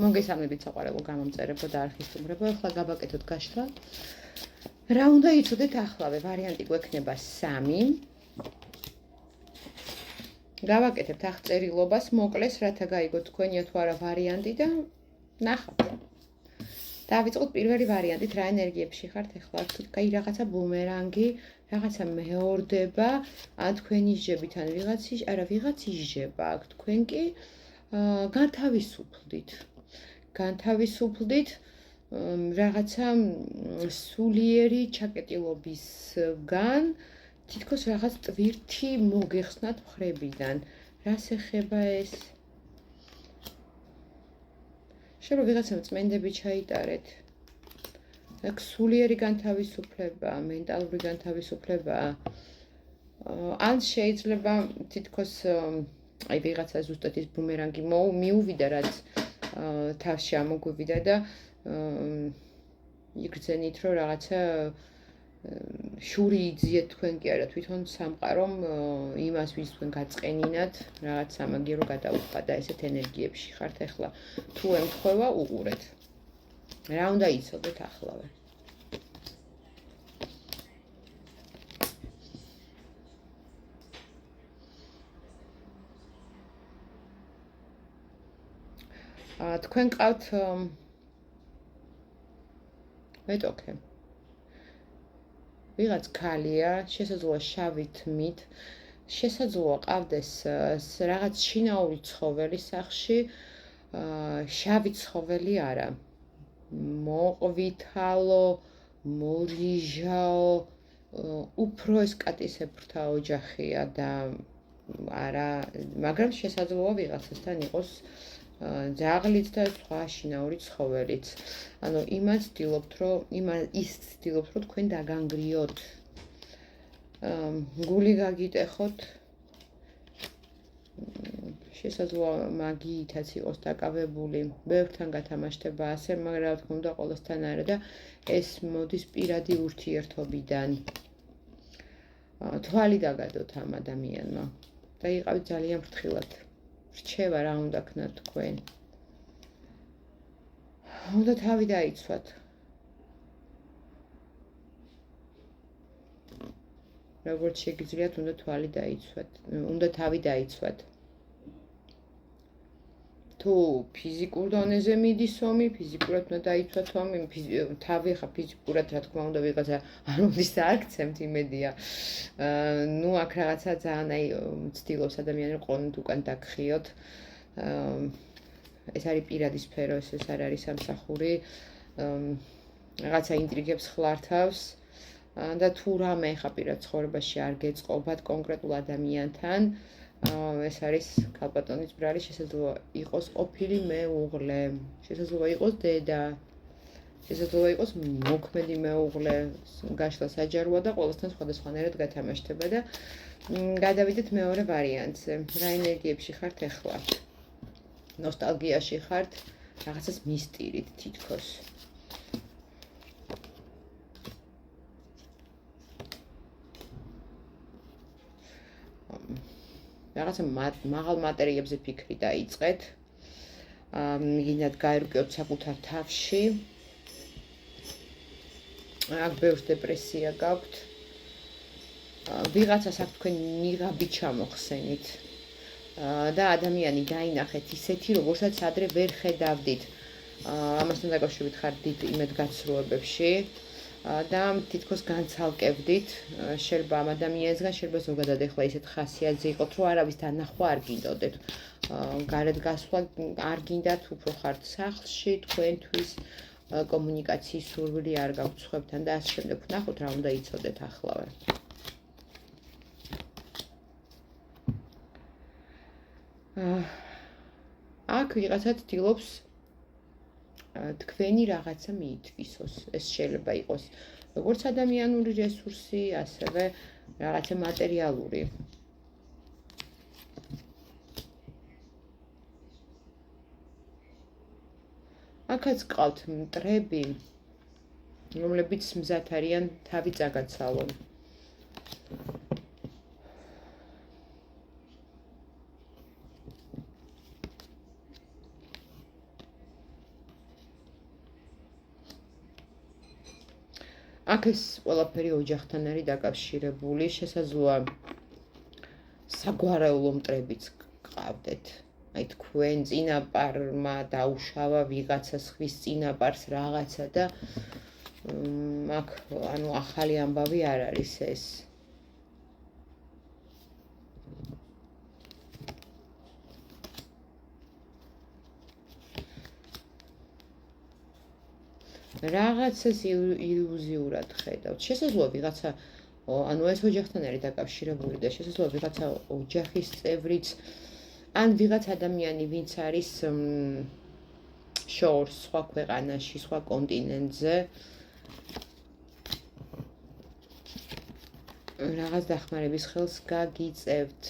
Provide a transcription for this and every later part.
მოგესალმებით საყვარელო გამომწერებო და არხის სტუმრებო, ახლა გავაკეთოთ გაშლა. რა უნდა იცოდეთ ახლავე, ვარიანტი გვექნება 3. გავაკეთებთ აღწერილობას, მოკლეს, რათა გაიგოთ თქვენია თუ არა ვარიანტი და ნახავთ. დავიწყოთ პირველი ვარიანტით, რა ენერგიებში ხართ ახლა, კაი რაღაცა ბუმერანგი, რაღაცა მეორდება, ან თქვენ ისჯებით, ან ვიღაც ისჯება, აქ თქვენ კი განთავისუფლდით რაღაცა სულიერი ჩაკეტილობისგან, თითქოს რაღაც ტვირთი მოგეხსნათ მხრებიდან. რას ეხება ეს? შეიძლება ვიღაცამ წმენდები ჩაიტარეთ. აქ სულიერი განთავისუფლება, მენტალური განთავისუფლება. ან შეიძლება თითქოს აი ვიღაცა ზუსტად ის ბუმერანგი მიუვიდა, რაც თავში ამოგვივიდა და იგრძენით, რომ რაღაცა შური იძიეთ თქვენ კი არა, თვითონ სამყარომ იმას, ვის თქვენ გაწყენინათ, რაღაც სამაგიერო გადაუხდა და ესეთ ენერგიებში ხართ ახლა. თუ ემთხვევა, უყურეთ. რა უნდა იცოდეთ ახლავე? თქვენ ყავთ მეტოქე. ვიღაც ქალია, შესაძლოა შავი თმით, შესაძლოა ყავდეს რაღაც შინაური ცხოველი სახლში, შავი ცხოველი არა. მოყვითალო, მორიჟაო, უფრო ეს კატისებრთა ოჯახია და არა, მაგრამ შესაძლოა ვიღაცასთან იყოს ძაღლიც და სხვა შინაური ცხოველიც. ანუ ის ცდილობთ, რომ თქვენ დაგანგრიოთ. გული გაგიტეხოთ. შესაძლოა მაგიითაც იყოს დაკავებული. ბევრთან გათამაშდება ასე, მაგრამ რა თქმა უნდა ყოველსთან არა და ეს მოდის პირადი ურთიერთობიდან. თვალი დაგადოთ ამ ადამიანმა და იყავით ძალიან ფრთხილად. რჩევა რა უნდა ქნათ თქვენ. უნდა თავი დაიცვათ. როგორც შეგიძლიათ, უნდა თვალი დაიცვათ. უნდა თავი დაიცვათ. თუ ფიზიკურ დონეზე მიდის ომი, ფიზიკურად უნდა დაიცვათ ომი, თავი ხა ფიზიკურად რა თქმა უნდა ვიღაცა არ უნდა ააქცემთ იმედია. ნუ აქ რაღაცა ძალიან აი ცდილობს ადამიანი ყონით უკან დაგხიოთ. ეს არის პირადი სფერო, ეს არ არის სამსახური. რაღაცა ინტრიგებს ხლართავს და თუ რამე ხა პირად ცხოვრებაში არ გეწყობათ კონკრეტულ ადამიანთან, ეს არის ქალბატონის ბრალი, შესაძლოა იყოს ყოფილი მეუღლე, შესაძლოა იყოს დედა, შესაძლოა იყოს მოქმედი მეუღლე, გაშლა საჯაროა და ყოველსთან სხვადასხვანაირად გათამაშდება და გადავიდეთ მეორე ვარიანტზე. რა ენერგიებში ხართ ახლა? ნოსტალგიაში ხართ, რაღაცას მისტირით თითქოს. რაღაცა მაღალ მატერიებზე ფიქრი დაიწყეთ. მიგინდათ გაერკვიოთ საკუთარ თავში. აქ ბევრს დეპრესია გაქვთ. ვიღაცას აქ თქვენ ნიღაბი ჩამოხსენით. და ადამიანი დაინახეთ ისეთი, როგორცაც ადრე ვერ ხედავდით. ამასთან დაკავშირებით ხართ დიდ იმედგაცრუებებში. და თითქოს განცალკევდით, შეიძლება ამ ადამიანისგან, შეიძლება ზოგადად ახლა ისეთ ხასიათზე იყოთ, რომ არავის დანახვა არ გინდოდეთ. გარეთ გასვლა არ გინდათ, უფრო ხართ სახლში, თქვენთვის კომუნიკაციის სურვილი არ გაქვთ სხვებთან და ასე შემდეგ. ნახოთ რა უნდა იცოდეთ ახლავე. აქ ვიღაცა ცდილობს თქვენი რაღაცა მიითვისოს. ეს შეიძლება იყოს როგორც ადამიანური რესურსი, ასევე რაღაცა მატერიალური. აქაც ყავთ მტრები, რომლებიც მზად არიან თავი წაგაცალონ. აქ ეს ყველაფერი ოჯახთან არის დაკავშირებული, შესაძლოა საგვარეულო მტრებიც გყავდეთ. აი თქვენ წინაპარმა დაუშავა ვიღაცა ხვის წინაპარს რაღაცა და აქ ანუ ახალი ამბავი არ არის ეს. რაღაცას ილუზიურად ხედავთ. შესაძლოა ვიღაცა ანუ ეს ოჯახთან არის დაკავშირებული და შესაძლოა ვიღაცა ოჯახის წევრიც ან ვიღაც ადამიანი ვინც არის შორს სხვა ქვეყანაში, სხვა კონტინენტზე რაღაც დახმარების ხელს გაგიწევთ.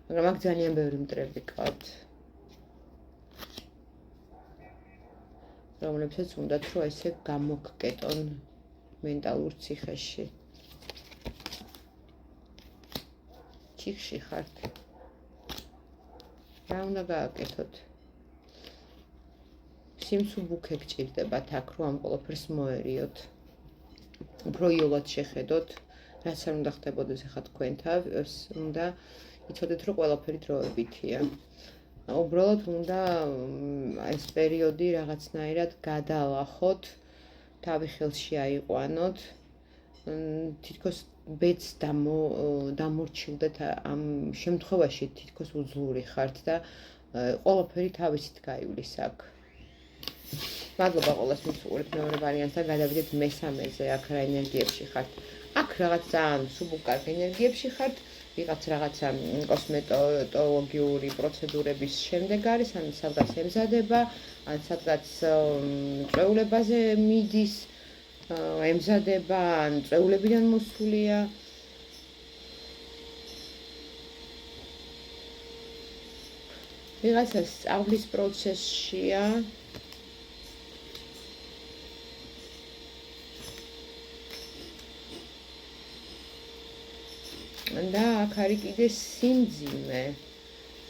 მაგრამ აქ ძალიან ბევრი მტრები გყავთ. რომლებსაც უნდათ რომ ესე გამოგკეტონ მენტალურ ციხეში. ციხში ხართ. რა უნდა გააკეთოთ? სიმსუბუქე გჭირდებათ აქ რომ ამ ყველაფერს მოერიოთ. უფრო იოლად შეხედოთ, რაც არ უნდა ხდებოდეს ახლა თქვენთავს, უნდა იცოდეთ რომ ყველაფერი დროებითია. უბრალოდ უნდა ეს პერიოდი რაღაცნაირად გადაალახოთ, თავი ხელში აიყვანოთ, თითქოს ბედს დამორჩილდეთ ამ შემთხვევაში თითქოს უძლური ხართ და ყველაფერი თავისით გაივლის აქ. მადლობა ყველას მისურვებთ მეორე ვარიანტს და გადავიდეთ მესამეზე, აქ რა ენერგიებში ხართ. აქ რაღაც ძალიან სუბუქ კარგ ენერგიებში ხართ. ვიღაც რაღაცა კოსმეტოლოგიური პროცედურების შემდეგ არის, ან სადღაც ემზადება, ან სადღაც წვეულებაზე მიდის, ემზადება, ან წვეულებიდან მოსულია. ვიღაცა სწავლის პროცესშია. და აქ არის კიდე სიმძიმე,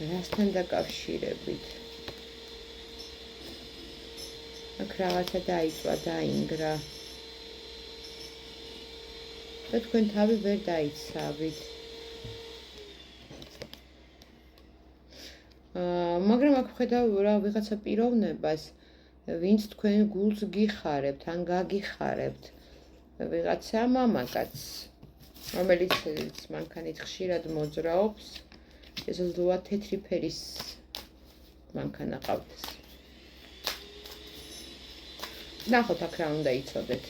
რასთან დაკავშირებით. აქ რაღაცა დაიწვა, დაინგრა. და თქვენ თავი ვერ დაიცავით. მაგრამ აქ ვხედავ რა ვიღაცა პიროვნებას, ვინც თქვენ გულს გიხარებთ, ან გაგიხარებთ. ვიღაცა მამაკაც. რომელიც მანქანით ხშირად მოძრაობს, შესაძლოა თეთრი ფერის მანქანა ყავდეს. ნახოთ აქ რა უნდა იცოდეთ.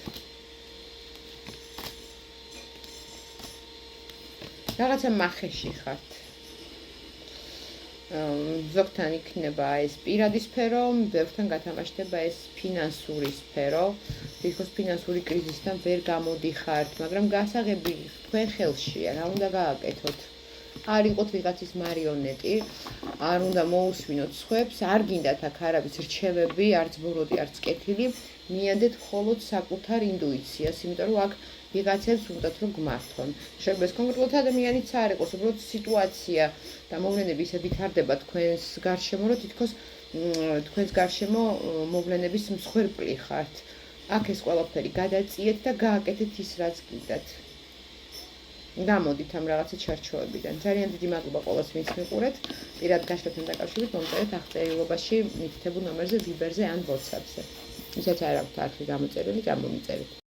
რაღაცა მახეში ხართ. ზოგთან იქნება ეს პირადი სფერო, ბევრთან გათამაშდება ეს ფინანსური სფერო. თითქოს ფინანსური კრიზისთან ვერ გამოდიხართ, მაგრამ გასაღები თქვენ ხელშია, რა უნდა გააკეთოთ? არ იყოთ ვიღაცის მარიონეტი, არ უნდა მოусვინოთ სხვებს, არ გინდათ აქ არავის რჩევები, არც ბოროტი, არც კეთილი, მიანდეთ მხოლოდ საკუთარ ინტუიციას, იმიტომ რომ აქ ვიღაცებს უნდათ რომ გმართონ. შეიძლება ეს კონკრეტულად ადამიანიც არ იყოს, უბრალოდ სიტუაცია და მოვლენები ისე ვითარდება თქვენს გარშემო, რომ თითქოს თქვენს გარშემო მოვლენების მსხვერპლი ხართ. აქ ეს ყველაფერი გადაწიეთ და გააკეთეთ ის, რაც გინდათ. გამოდით ამ რაღაცა ჩარჩოებიდან. ძალიან დიდი მადლობა ყველას, ვინც მიყურეთ. პირად გაშლასთან დაკავშირებით მომწერეთ აღწერილობაში მითითებულ ნომერზე, ვიბერზე ან WhatsApp-ზე. ისაც არ აქვთ არხი გამოწერილი, გამომიწერეთ.